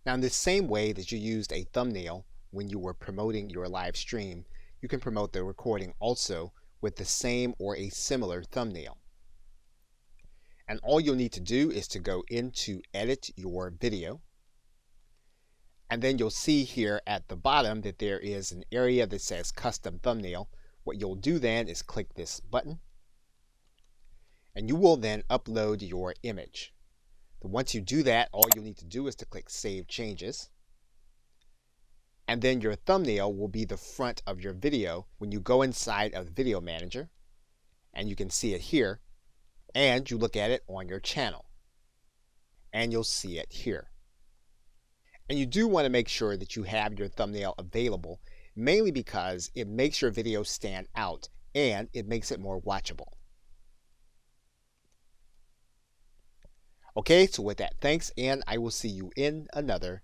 Now, in the same way that you used a thumbnail when you were promoting your live stream, you can promote the recording also with the same or a similar thumbnail. And all you'll need to do is to go into edit your video. And then you'll see here at the bottom that there is an area that says custom thumbnail. What you'll do then is click this button, and you will then upload your image. Once you do that, all you'll need to do is to click Save Changes. And then your thumbnail will be the front of your video when you go inside of the Video Manager, and you can see it here, and you look at it on your channel, and you'll see it here. And you do want to make sure that you have your thumbnail available, mainly because it makes your video stand out and it makes it more watchable. Okay, so with that, thanks, and I will see you in another